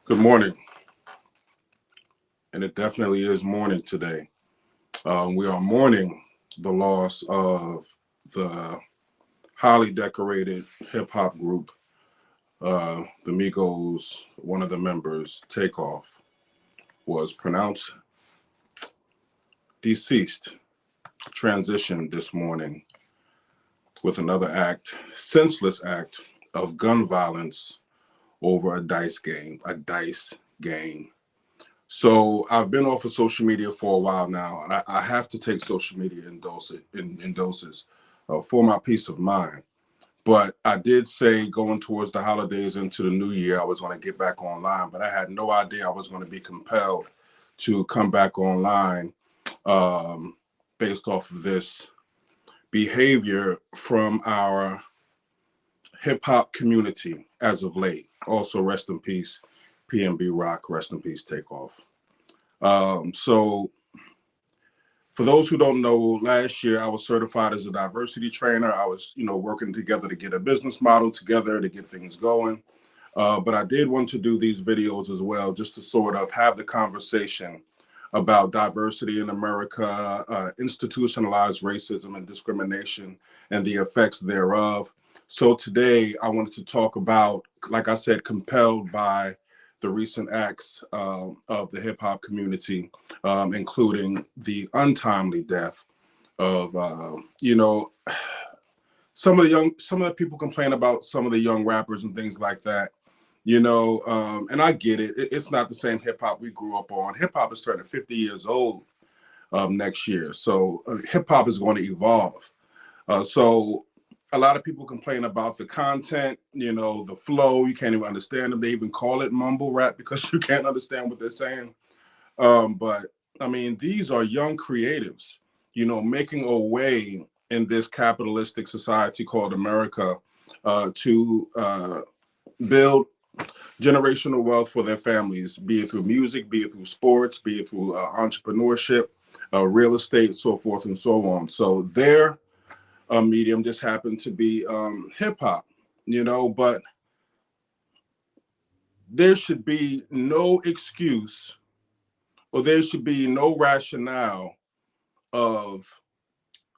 Good morning, and it definitely is morning today. We are mourning the loss of the highly decorated hip hop group, the Migos. One of the members, Takeoff, was pronounced deceased, transitioned this morning with another senseless act of gun violence over a dice game. So I've been off of social media for a while now, and I have to take social media in doses for my peace of mind. But I did say going towards the holidays into the new year, I was going to get back online, but I had no idea I was going to be compelled to come back online um, based off of this behavior from our hip hop community as of late. Also, rest in peace, PNB Rock, rest in peace, Takeoff. So for those who don't know, last year I was certified as a diversity trainer. I was, working together to get a business model together to get things going. But I did want to do these videos as well, just to sort of have the conversation about diversity in America, institutionalized racism and discrimination, and the effects thereof. So today I wanted to talk about, like I said, compelled by the recent acts of the hip hop community, including the untimely death of, some of the people complain about some of the young rappers and things like that. And I get it. It's not the same hip hop we grew up on. Hip hop is turning 50 years old next year. So hip hop is going to evolve. So a lot of people complain about the content, the flow. You can't even understand them. They even call it mumble rap because you can't understand what they're saying. But I mean, these are young creatives, making a way in this capitalistic society called America to build generational wealth for their families, be it through music, be it through sports, be it through entrepreneurship, real estate, so forth and so on. So their medium just happened to be hip hop, but there should be no excuse or there should be no rationale of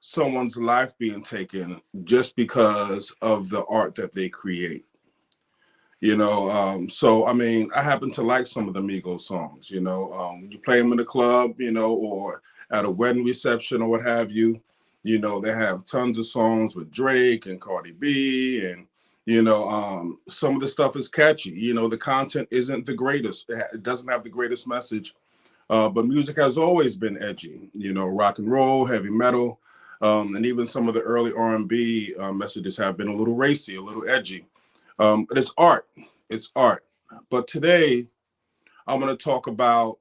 someone's life being taken just because of the art that they create. So I mean, I happen to like some of the Migos songs. You play them in the club, or at a wedding reception or what have you. They have tons of songs with Drake and Cardi B, and some of the stuff is catchy. The content isn't the greatest; it doesn't have the greatest message, but music has always been edgy. Rock and roll, heavy metal, and even some of the early R&B messages have been a little racy, a little edgy. But it's art. It's art. But today, I'm going to talk about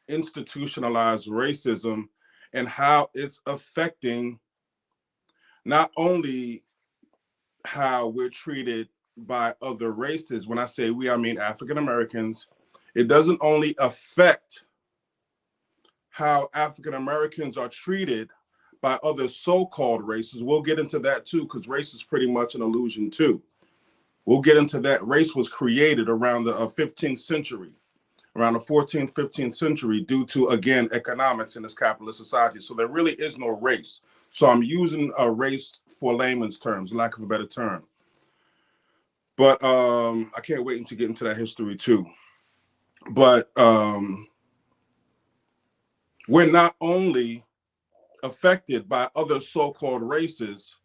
institutionalized racism and how it's affecting not only how we're treated by other races. When I say we, I mean African Americans. It doesn't only affect how African Americans are treated by other so-called races. We'll get into that too, because race is pretty much an illusion too. We'll get into that. Race was created around the 15th century, around the 14th, 15th century, due to, again, economics in this capitalist society. So there really is no race. So I'm using a race for layman's terms, lack of a better term. But I can't wait to get into that history too. But we're not only affected by other so-called races,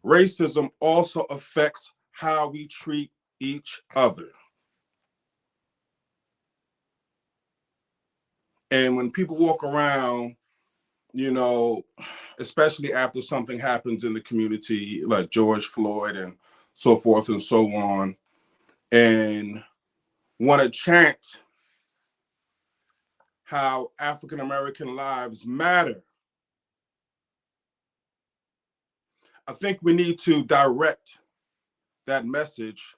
racism also affects how we treat each other. And when people walk around, especially after something happens in the community, like George Floyd and so forth and so on, and want to chant how African American lives matter, I think we need to direct that message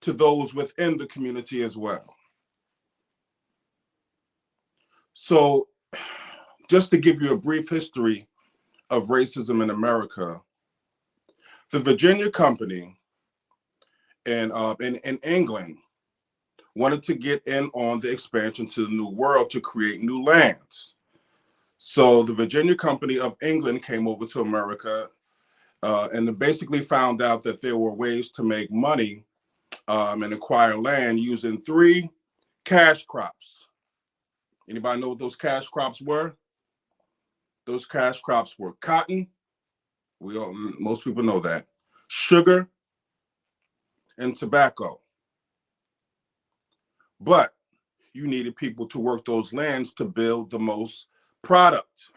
to those within the community as well. So just to give you a brief history of racism in America, the Virginia Company in England wanted to get in on the expansion to the New World to create new lands. So the Virginia Company of England came over to America and basically found out that there were ways to make money and acquire land using three cash crops. Anybody know what those cash crops were? Those cash crops were cotton. Most people know that. Sugar and tobacco. But you needed people to work those lands to build the most product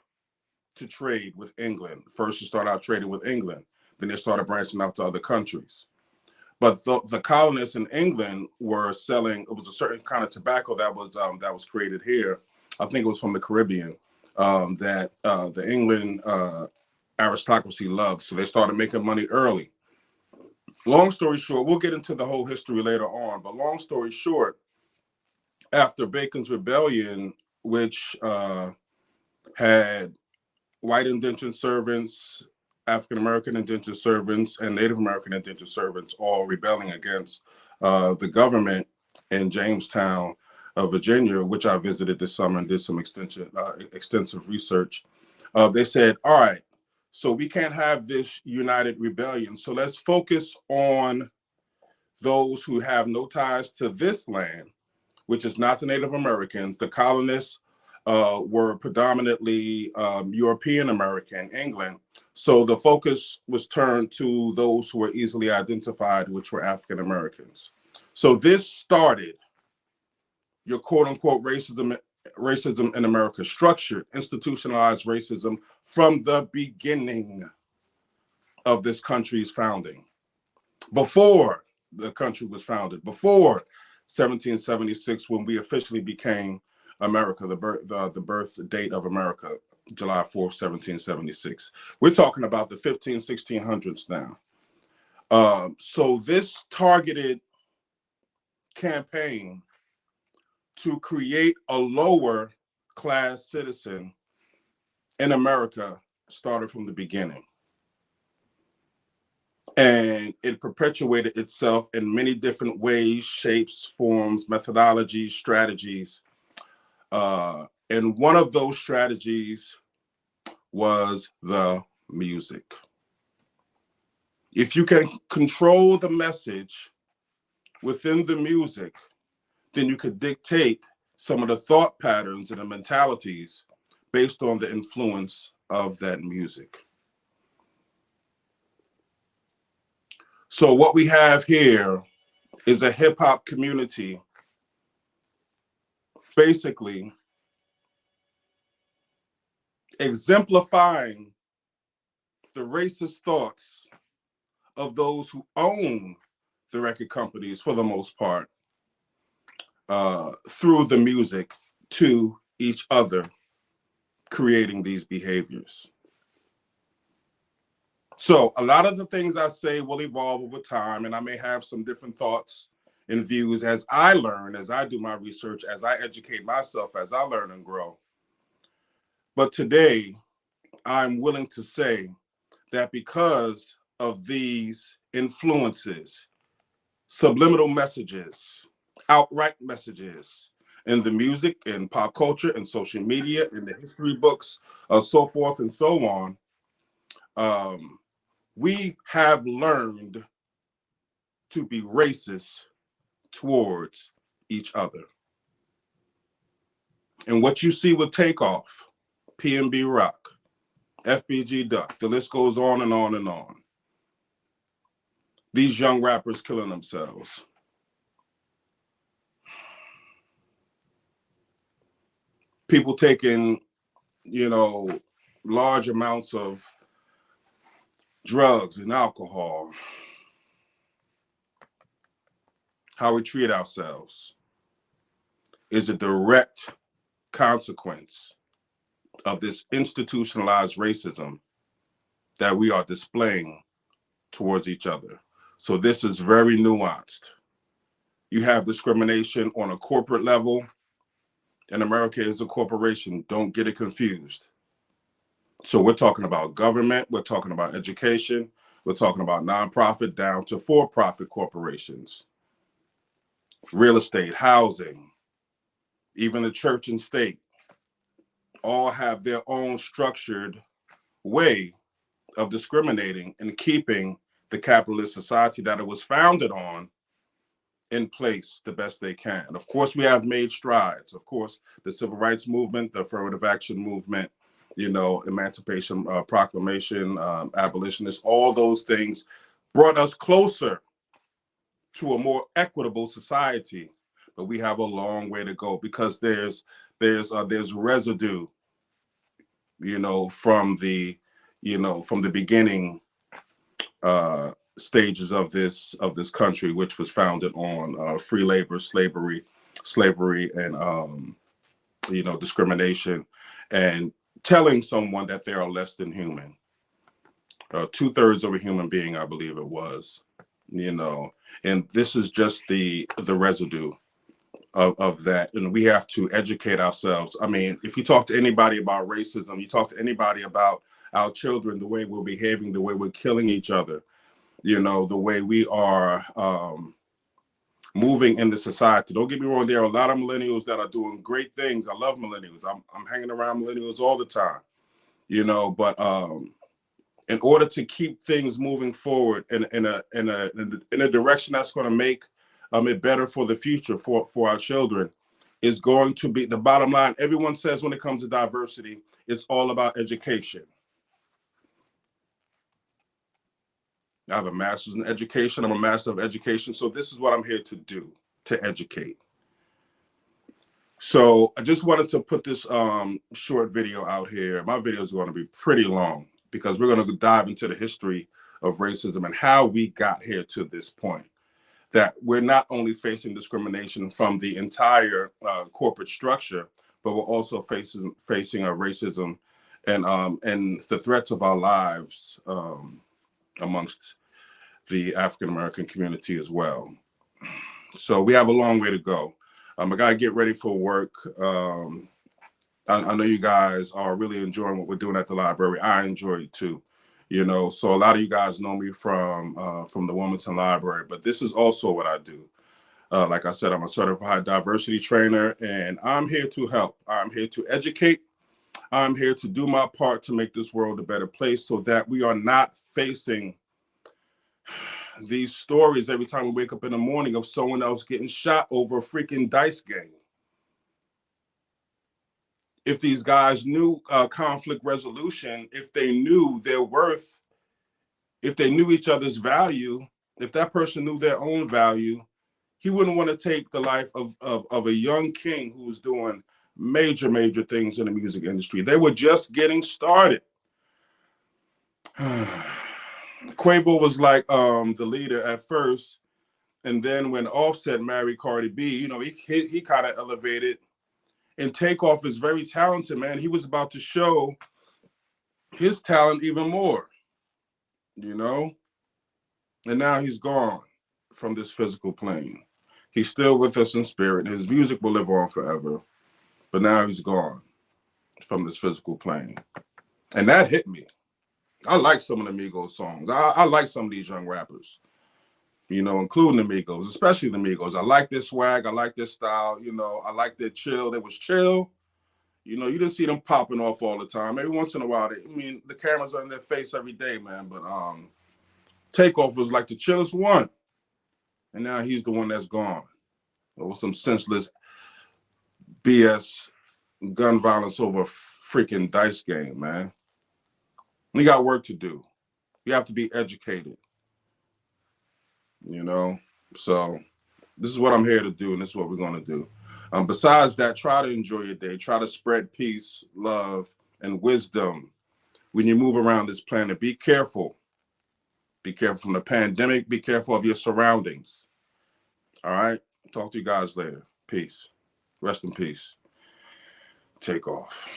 to trade with England. First, you start out trading with England. Then they started branching out to other countries. But the colonists in England were selling. It was a certain kind of tobacco that was created here. I think it was from the Caribbean that the England aristocracy loved. So they started making money early. Long story short, we'll get into the whole history later on. But long story short, after Bacon's Rebellion, which had white indentured servants, African American indentured servants, and Native American indentured servants all rebelling against the government in Jamestown, Virginia, which I visited this summer and did some extensive research. They said, all right, so we can't have this united rebellion. So let's focus on those who have no ties to this land, which is not the Native Americans. The colonists were predominantly European American, England. So the focus was turned to those who were easily identified, which were African Americans. So this started your quote unquote racism in America, structured, institutionalized racism from the beginning of this country's founding. Before the country was founded, before 1776, when we officially became America, the birth date of America, July 4th, 1776. We're talking about the 1600s now. So this targeted campaign to create a lower class citizen in America started from the beginning. And it perpetuated itself in many different ways, shapes, forms, methodologies, strategies. And one of those strategies was the music. If you can control the message within the music, then you could dictate some of the thought patterns and the mentalities based on the influence of that music. So what we have here is a hip hop community basically exemplifying the racist thoughts of those who own the record companies for the most part through the music to each other, creating these behaviors. So a lot of the things I say will evolve over time, and I may have some different thoughts and views as I learn, as I do my research, as I educate myself, as I learn and grow. But today, I'm willing to say that because of these influences, subliminal messages, outright messages in the music and pop culture and social media and the history books, so forth and so on, we have learned to be racist towards each other. And what you see with Takeoff, PNB Rock, FBG Duck, the list goes on and on and on. These young rappers killing themselves. People taking, large amounts of drugs and alcohol. How we treat ourselves is a direct consequence of this institutionalized racism that we are displaying towards each other. So this is very nuanced. You have discrimination on a corporate level, and America is a corporation. Don't get it confused. So we're talking about government, we're talking about education, we're talking about nonprofit down to for-profit corporations. real estate, housing, even the church and state, all have their own structured way of discriminating and keeping the capitalist society that it was founded on in place the best they can. Of course, we have made strides. Of course, the civil rights movement, the affirmative action movement, Emancipation Proclamation, abolitionists, all those things brought us closer to a more equitable society. But we have a long way to go because there's residue, from the beginning stages of this country, which was founded on free labor, slavery, and discrimination, and telling someone that they are less than human, 2/3 of a human being, I believe it was, and this is just the residue of that, and we have to educate ourselves. I mean, if you talk to anybody about racism, you talk to anybody about our children, the way we're behaving, the way we're killing each other, the way we are moving in the society. Don't get me wrong, there are a lot of millennials that are doing great things. I love millennials. I'm hanging around millennials all the time, but in order to keep things moving forward in a direction that's going to make it better for the future for our children, is going to be the bottom line. Everyone says when it comes to diversity, it's all about education. I have a master's in education. I'm a master of education. So this is what I'm here to do, to educate. So I just wanted to put this short video out here. My video is going to be pretty long because we're going to dive into the history of racism and how we got here to this point. That we're not only facing discrimination from the entire corporate structure, but we're also facing racism and the threats of our lives amongst the African American community as well. So we have a long way to go. I gotta get ready for work. I know you guys are really enjoying what we're doing at the library. I enjoy it too. So a lot of you guys know me from the Wilmington Library, but this is also what I do. Like I said, I'm a certified diversity trainer, and I'm here to help. I'm here to educate. I'm here to do my part to make this world a better place so that we are not facing these stories every time we wake up in the morning of someone else getting shot over a freaking dice game. If these guys knew conflict resolution, if they knew their worth, if they knew each other's value, if that person knew their own value, he wouldn't want to take the life of a young king who was doing major things in the music industry. They were just getting started. Quavo was like the leader at first, and then when Offset married Cardi B, he kind of elevated. And Takeoff is very talented, man. He was about to show his talent even more, and now he's gone from this physical plane. He's still with us in spirit. His music will live on forever, but now he's gone from this physical plane. And that hit me. I like some of the Migos songs. I like some of these young rappers, including the Migos, especially the Migos. I like their swag. I like their style. I like their chill. They was chill. You didn't see them popping off all the time. Every once in a while, the cameras are in their face every day, man. But Takeoff was like the chillest one. And now he's the one that's gone. With some senseless BS gun violence over a freaking dice game, man. We got work to do. You have to be educated, So this is what I'm here to do, and this is what we're going to do. Besides that, try to enjoy your day. Try to spread peace, love, and wisdom when you move around this planet. Be careful. Be careful from the pandemic. Be careful of your surroundings. All right? Talk to you guys later. Peace. Rest in peace. Takeoff.